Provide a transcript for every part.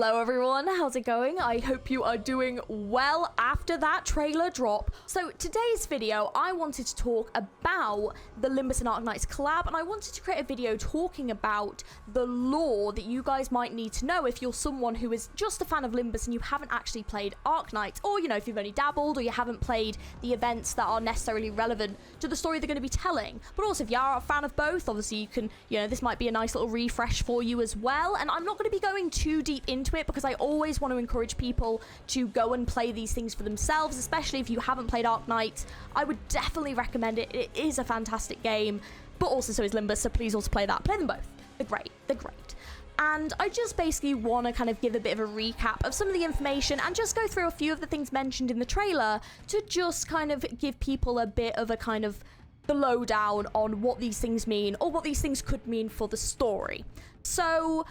Hello everyone, how's it going? I hope you are doing well after that trailer drop. So today's video, I wanted to talk about the Limbus and Arknights collab, and I wanted to create a video talking about the lore that you guys might need to know if you're someone who is just a fan of Limbus and you haven't actually played Arknights, or you know, if you've only dabbled or you haven't played the events that are necessarily relevant to the story they're going to be telling. But also if you are a fan of both, obviously you can, you know, this might be a nice little refresh for you as well. And I'm not going to be going too deep into it because I always want to encourage people to go and play these things for themselves, especially if you haven't played Arknights. I would definitely recommend it. It is a fantastic game, but also so is Limbus, so please also play that. Play them both. They're great. They're great. And I just basically want to kind of give a bit of a recap of some of the information and just go through a few of the things mentioned in the trailer to just kind of give people a bit of a kind of the lowdown on what these things mean or what these things could mean for the story. So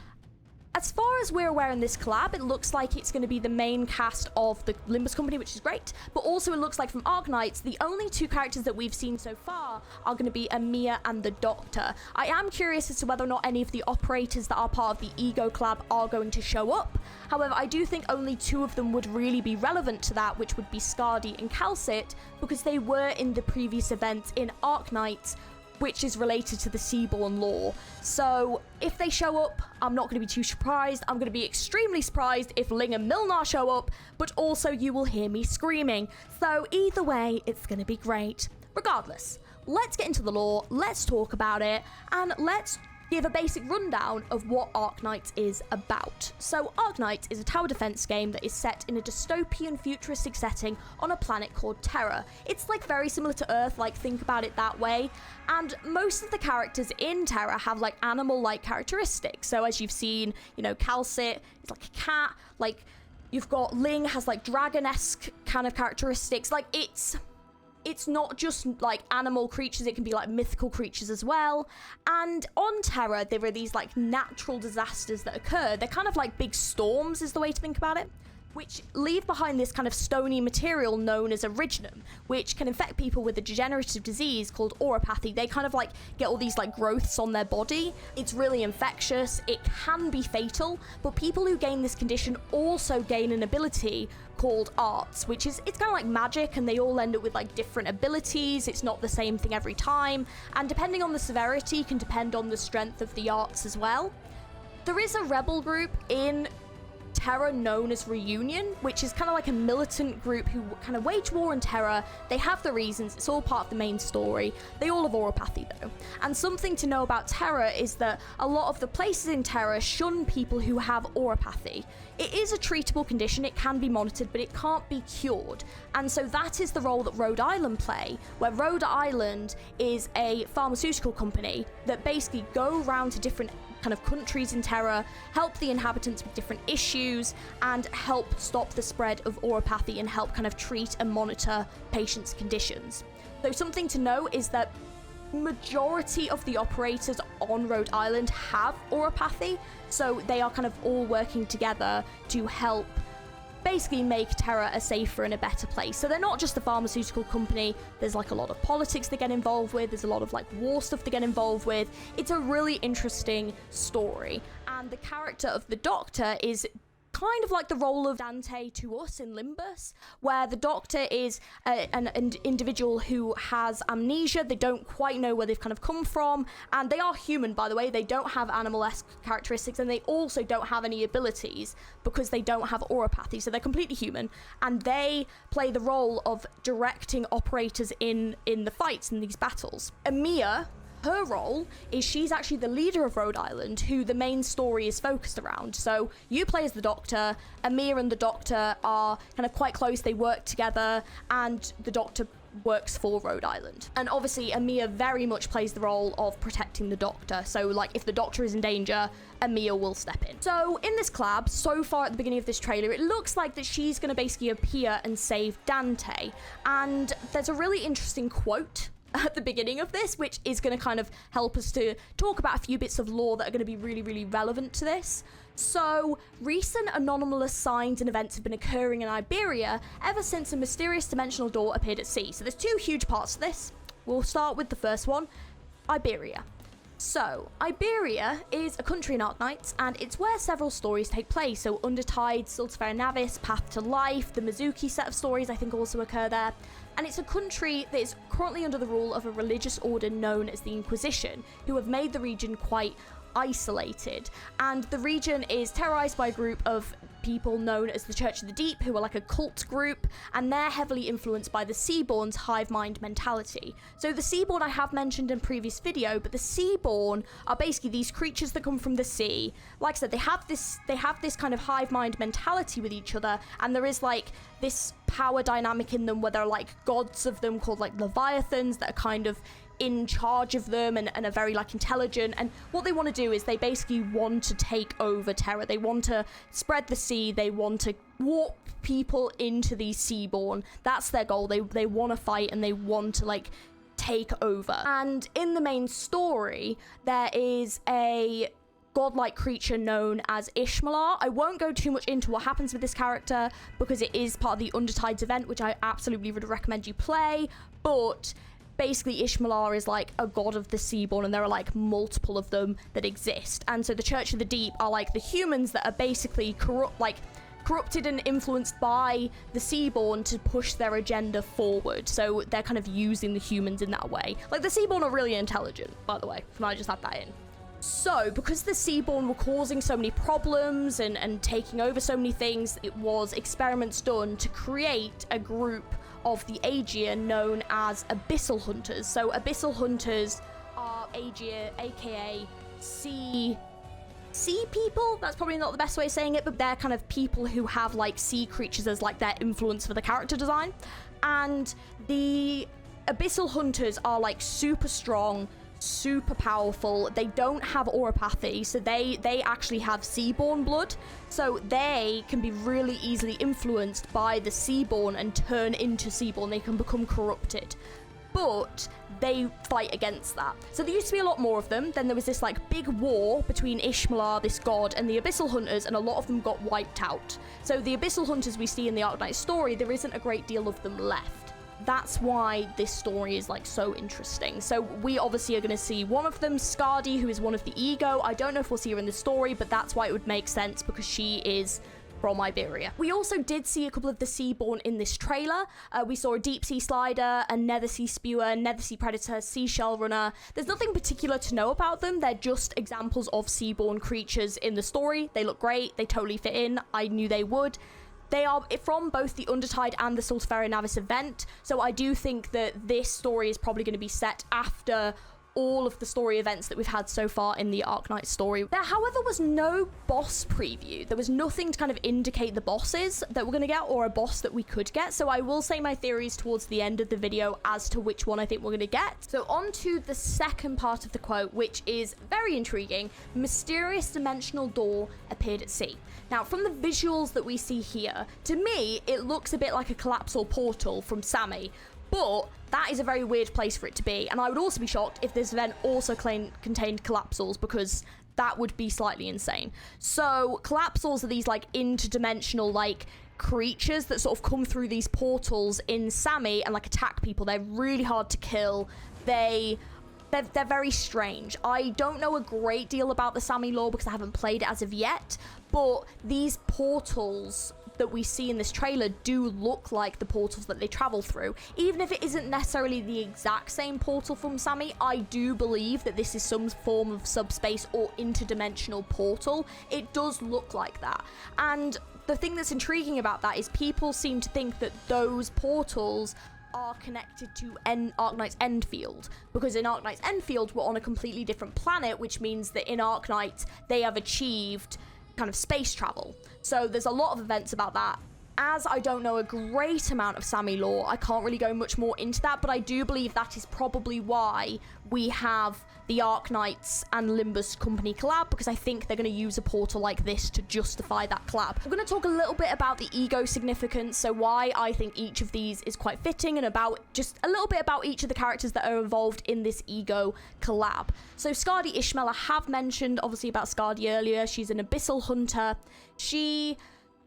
as far as we're aware in this collab, it looks like it's going to be the main cast of the Limbus company, which is great, but also it looks like from Arknights, the only two characters that we've seen so far are going to be Amir and the Doctor. I am curious as to whether or not any of the operators that are part of the Ego collab are going to show up. However, I do think only two of them would really be relevant to that, which would be Skadi and Calcit, because they were in the previous event in Arknights, which is related to the Seaborn lore. So if they show up, I'm not going to be too surprised. I'm going to be extremely surprised if Ling and Milnar show up, but also you will hear me screaming. So either way, it's going to be great. Regardless, let's get into the lore, let's talk about it, and let's give a basic rundown of what Arknights is about. So Arknights is a tower defense game that is set in a dystopian futuristic setting on a planet called Terra. It's like very similar to Earth, like think about it that way. And most of the characters in Terra have like animal-like characteristics. So as you've seen, you know, Calcit is like a cat, like you've got Ling has like dragon-esque kind of characteristics. Like it's not just like animal creatures, it can be like mythical creatures as well. And on Terra, there are these like natural disasters that occur. They're kind of like big storms is the way to think about it, which leave behind this kind of stony material known as originum, which can infect people with a degenerative disease called auropathy. They kind of like get all these like growths on their body. It's really infectious. It can be fatal, but people who gain this condition also gain an ability called arts, which is, it's kind of like magic, and they all end up with like different abilities. It's not the same thing every time, and depending on the severity can depend on the strength of the arts as well. There is a rebel group in Terra known as Reunion, which is kind of like a militant group who kind of wage war on Terra. They have the reasons, it's all part of the main story. They all have auropathy though. And something to know about Terra is that a lot of the places in Terra shun people who have auropathy. It is a treatable condition, it can be monitored, but it can't be cured. And so that is the role that Rhode Island play, where Rhode Island is a pharmaceutical company that basically go around to different kind of countries in Terra, help the inhabitants with different issues, and help stop the spread of auropathy and help kind of treat and monitor patients' conditions. So something to know is that majority of the operators on Rhode Island have auropathy, so they are kind of all working together to help basically make Terra a safer and a better place. So they're not just a pharmaceutical company, there's like a lot of politics they get involved with, there's a lot of like war stuff they get involved with. It's a really interesting story, and the character of the Doctor is kind of like the role of Dante to us in Limbus, where the Doctor is an individual who has amnesia. They don't quite know where they've kind of come from, and they are human, by the way. They don't have animal-esque characteristics, and they also don't have any abilities because they don't have auropathy, so they're completely human, and they play the role of directing operators in the fights, in these battles. Amir, her role is she's actually the leader of Rhode Island, who the main story is focused around. So you play as the Doctor, Amir and the Doctor are kind of quite close, they work together, and the Doctor works for Rhode Island. And obviously Amir very much plays the role of protecting the Doctor. So like if the Doctor is in danger, Amir will step in. So in this collab, so far at the beginning of this trailer, it looks like that she's going to basically appear and save Dante. And there's a really interesting quote at the beginning of this, which is going to kind of help us to talk about a few bits of lore that are going to be really, really relevant to this. So, recent anomalous signs and events have been occurring in Iberia ever since a mysterious dimensional door appeared at sea. So there's two huge parts to this. We'll start with the first one, Iberia. So, Iberia is a country in Arknights, and it's where several stories take place. So, Undertide, Sultafera Navis, Path to Life, the Mizuki set of stories I think also occur there. And it's a country that is currently under the rule of a religious order known as the Inquisition, who have made the region quite isolated. And the region is terrorized by a group of people known as the Church of the Deep, who are like a cult group, and they're heavily influenced by the Seaborn's hive mind mentality. So the Seaborn I have mentioned in a previous video, but the Seaborn are basically these creatures that come from the sea. Like I said, they have this kind of hive mind mentality with each other, and there is like this power dynamic in them where they're like gods of them called like Leviathans that are kind of in charge of them and are very like intelligent, and what they want to do is they basically want to take over Terra. They want to spread the sea, they want to warp people into the Seaborn. That's their goal. They want to fight and they want to like take over. And in the main story there is a godlike creature known as Ishmalar. I won't go too much into what happens with this character because it is part of the Undertides event, which I absolutely would recommend you play, but basically Ishmalar is like a god of the Seaborn, and there are like multiple of them that exist. And so the Church of the Deep are like the humans that are basically corrupted and influenced by the Seaborn to push their agenda forward. So they're kind of using the humans in that way. Like the Seaborn are really intelligent, by the way, and I just add that in. So, because the Seaborn were causing so many problems and taking over so many things, it was experiments done to create a group of the Aegir known as Abyssal Hunters. So, Abyssal Hunters are Aegir, aka sea people. That's probably not the best way of saying it, but they're kind of people who have like sea creatures as like their influence for the character design. And the Abyssal Hunters are like super strong, super powerful. They don't have auropathy, so they actually have Seaborn blood, so they can be really easily influenced by the Seaborn and turn into Seaborn. They can become corrupted, but they fight against that. So there used to be a lot more of them. Then there was this like big war between Ishmalar, this god, and the Abyssal Hunters, and a lot of them got wiped out. So the Abyssal Hunters we see in the Arknights story, there isn't a great deal of them left. That's why this story is like so interesting. So we obviously are going to see one of them, Skadi, who is one of the Ego. I don't know if we'll see her in the story, but that's why it would make sense, because she is from Iberia. We also did see a couple of the Seaborn in this trailer. We saw a deep sea slider, a nether sea spewer, nether sea predator, seashell runner. There's nothing particular to know about them. They're just examples of Seaborn creatures in the story. They look great. They totally fit in. I knew they would. They are from both the Undertide and the Sultafera Navis event, so I do think that this story is probably going to be set after all of the story events that we've had so far in the Arknights story. There, however, was no boss preview. There was nothing to kind of indicate the bosses that we're going to get or a boss that we could get, so I will say my theories towards the end of the video as to which one I think we're going to get. So on to the second part of the quote, which is very intriguing. Mysterious dimensional door appeared at sea. Now, from the visuals that we see here, to me, it looks a bit like a collapsal portal from Sammy, but that is a very weird place for it to be, and I would also be shocked if this event also contained collapsals, because that would be slightly insane. So collapsals are these like interdimensional like creatures that sort of come through these portals in Sammy and like attack people. They're really hard to kill. They're very strange. I don't know a great deal about the Sammy lore because I haven't played it as of yet, but these portals that we see in this trailer do look like the portals that they travel through. Even if it isn't necessarily the exact same portal from Sammy, I do believe that this is some form of subspace or interdimensional portal. It does look like that. And the thing that's intriguing about that is people seem to think that those portals are connected to Arknights Endfield, because in Arknights Endfield we're on a completely different planet, which means that in Arknights they have achieved kind of space travel. So there's a lot of events about that. As I don't know a great amount of Sammy lore, I can't really go much more into that, but I do believe that is probably why we have the Arknights and Limbus company collab, because I think they're going to use a portal like this to justify that collab. I'm going to talk a little bit about the ego significance, so why I think each of these is quite fitting, and about just a little bit about each of the characters that are involved in this ego collab. So Skadi Ishmael, I have mentioned obviously about Skadi earlier. She's an Abyssal Hunter. She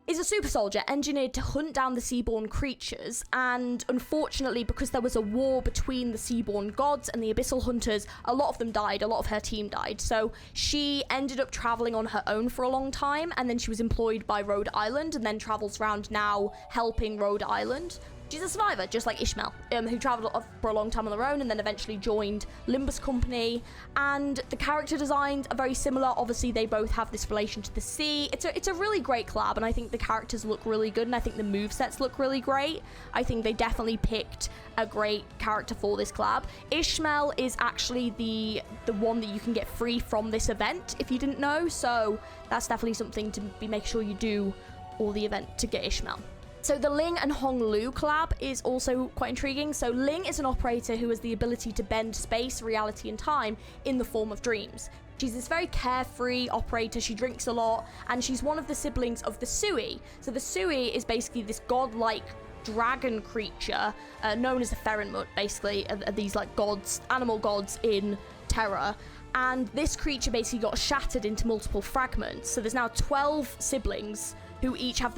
is a super soldier engineered to hunt down the seaborn creatures, and unfortunately, because there was a war between the seaborn gods and the abyssal hunters, a lot of them died, a lot of her team died. So she ended up traveling on her own for a long time, and then she was employed by Rhode Island, and then travels around now helping Rhode Island. She's a survivor, just like Ishmael, who traveled for a long time on their own and then eventually joined Limbus Company. And the character designs are very similar. Obviously, they both have this relation to the sea. It's a really great collab, and I think the characters look really good, and I think the movesets look really great. I think they definitely picked a great character for this collab. Ishmael is actually the one that you can get free from this event, if you didn't know. So that's definitely something to be make sure you do all the event to get Ishmael. So the Ling and Hong Lu collab is also quite intriguing. So Ling is an operator who has the ability to bend space, reality, and time in the form of dreams. She's this very carefree operator, she drinks a lot, and she's one of the siblings of the Sui. So the Sui is basically this godlike dragon creature, known as the Ferenmut, basically, are these like gods, animal gods in Terra. And this creature basically got shattered into multiple fragments. So there's now 12 siblings who each have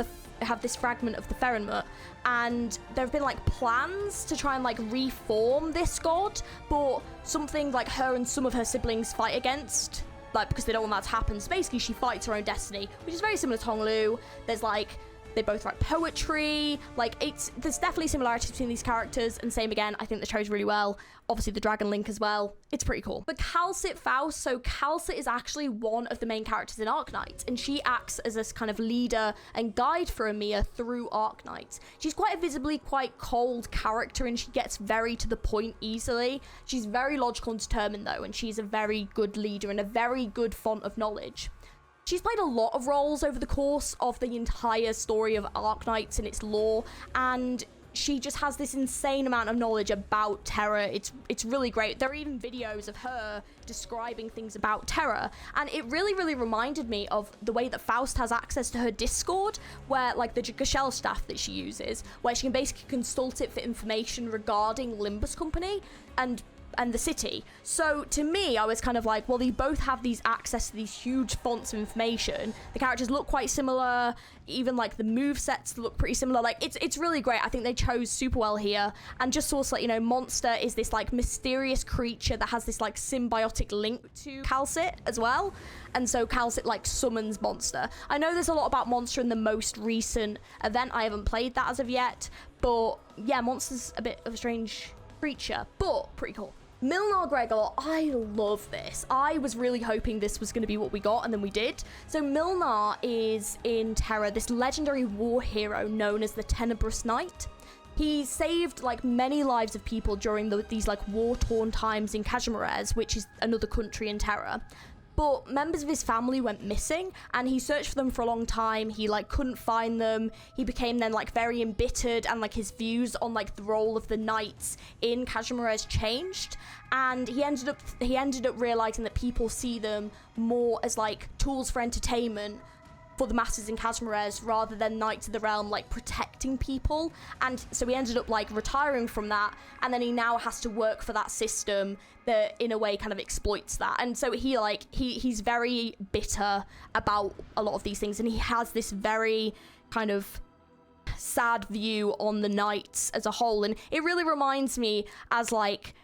this fragment of the Ferenmut, and there have been like plans to try and like reform this god, but something like her and some of her siblings fight against, like, because they don't want that to happen. So basically she fights her own destiny, which is very similar to Hong Lu. There's like, they both write poetry, like there's definitely similarities between these characters, and same again, I think they chose really well. Obviously the Dragon Link as well, it's pretty cool. But Calcit Faust, so Calcit is actually one of the main characters in Arknights, and she acts as this kind of leader and guide for Amiya through Arknights. She's quite a visibly quite cold character, and she gets very to the point easily. She's very logical and determined though, and she's a very good leader and a very good font of knowledge. She's played a lot of roles over the course of the entire story of Arknights and its lore, and she just has this insane amount of knowledge about Terra. It's really great. There are even videos of her describing things about Terra, and it really reminded me of the way that Faust has access to her Discord, where like the Gashel staff that she uses, where she can basically consult it for information regarding Limbus Company and the city. So to me, I was kind of like, well, they both have these access to these huge fonts of information. The characters look quite similar, even like the move sets look pretty similar. Like it's really great. I think they chose super well here. And just to also let you know, Monster is this like mysterious creature that has this like symbiotic link to Calcit as well, and so Calcit like summons Monster. I know there's a lot about Monster in the most recent event. I haven't played that as of yet, but yeah, Monster's a bit of a strange creature, but pretty cool. Milnar Gregor, I love this. I was really hoping this was going to be what we got, and then we did. So Milnar is in Terra, this legendary war hero known as the Tenebrous Knight. He saved like many lives of people during these like war-torn times in Kazimierz, which is another country in Terra. But members of his family went missing, and he searched for them for a long time. He like couldn't find them. He became then like very embittered, and like his views on like the role of the knights in Kazimierz changed, and he ended up realizing that people see them more as like tools for entertainment for the masses in Kazimierz rather than Knights of the Realm like protecting people. And so he ended up like retiring from that, and then he now has to work for that system that in a way kind of exploits that. And so he's very bitter about a lot of these things, and he has this very kind of sad view on the Knights as a whole. And it really reminds me as like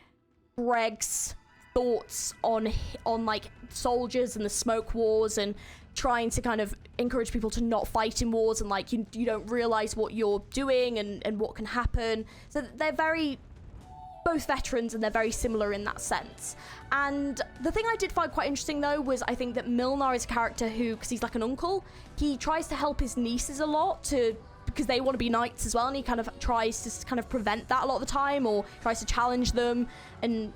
Greg's thoughts on like soldiers and the smoke wars, and trying to kind of encourage people to not fight in wars, and like you don't realize what you're doing and what can happen. So they're very both veterans, and they're very similar in that sense. And the thing I did find quite interesting though was I think that Milnar is a character who, because he's like an uncle, he tries to help his nieces a lot because they want to be knights as well, and he kind of tries to kind of prevent that a lot of the time, or tries to challenge them and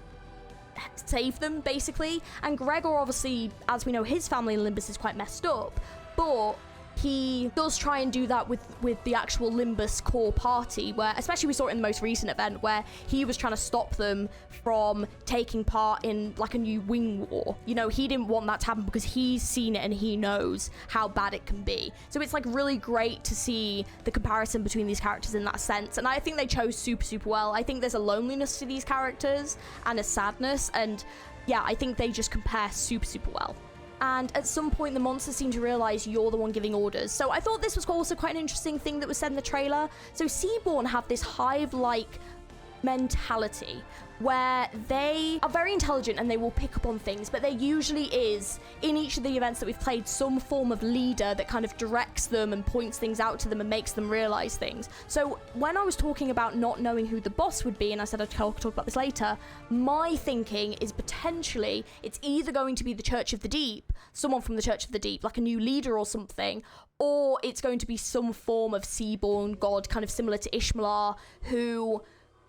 save them basically. And Gregor, obviously, as we know, his family in Limbus is quite messed up, but he does try and do that with the actual Limbus core party, where especially we saw it in the most recent event where he was trying to stop them from taking part in like a new wing war. You know, he didn't want that to happen because he's seen it and he knows how bad it can be. So it's like really great to see the comparison between these characters in that sense, and I think they chose super well. I think there's a loneliness to these characters and a sadness, and yeah, I think they just compare super well. and at some point the monsters seem to realize you're the one giving orders. So I thought this was also quite an interesting thing that was said in the trailer. So Seaborn have this hive-like mentality where they are very intelligent and they will pick up on things, but there usually is, in each of the events that we've played, some form of leader that kind of directs them and points things out to them and makes them realize things. So when I was talking about not knowing who the boss would be, and I said I'd talk about this later, my thinking is potentially it's either going to be the Church of the Deep, someone from the Church of the Deep, like a new leader or something, or it's going to be some form of Seaborn god, kind of similar to Ishmalar, who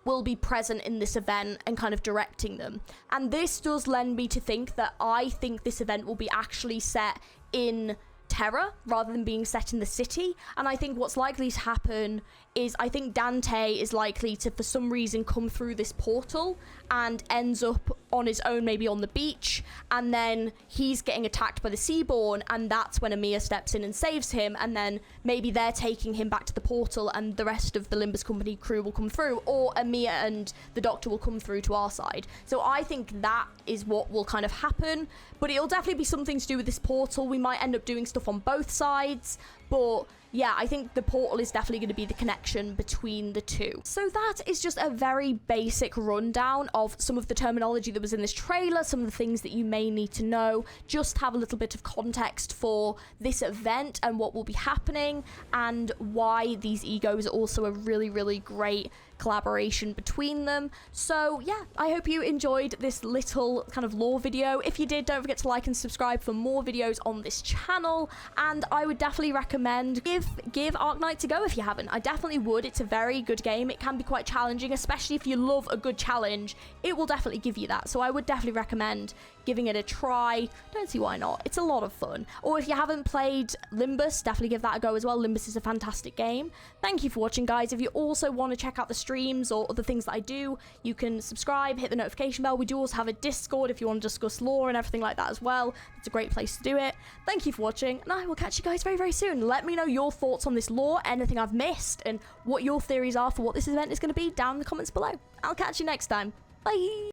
will be present in this event and kind of directing them. And this does lend me to think that I think this event will be actually set in Terra rather than being set in the city. And I think what's likely to happen is I think Dante is likely to, for some reason, come through this portal and ends up on his own, maybe on the beach, and then he's getting attacked by the Seaborn, and that's when Amir steps in and saves him, and then maybe they're taking him back to the portal and the rest of the Limbus Company crew will come through, or Amir and the Doctor will come through to our side. So I think that is what will kind of happen, but it'll definitely be something to do with this portal. We might end up doing stuff on both sides, but yeah, I think the portal is definitely going to be the connection between the two. So that is just a very basic rundown of some of the terminology that was in this trailer, some of the things that you may need to know, just have a little bit of context for this event and what will be happening, and why these egos are also a really, really great collaboration between them. So yeah, I hope you enjoyed this little kind of lore video. If you did, don't forget to like and subscribe for more videos on this channel, and I would definitely recommend give Arknights a go if you haven't. I definitely would. It's a very good game. It can be quite challenging, especially if you love a good challenge. It will definitely give you that, so I would definitely recommend giving it a try. Don't see why not. It's a lot of fun. Or if you haven't played Limbus, definitely give that a go as well. Limbus is a fantastic game. Thank you for watching, guys. If you also want to check out the streams or other things that I do, you can subscribe, hit the notification bell. We do also have a Discord if you want to discuss lore and everything like that as well. It's a great place to do it. Thank you for watching, and I will catch you guys very, very soon. Let me know your thoughts on this lore, anything I've missed, and what your theories are for what this event is going to be down in the comments below. I'll catch you next time. Bye!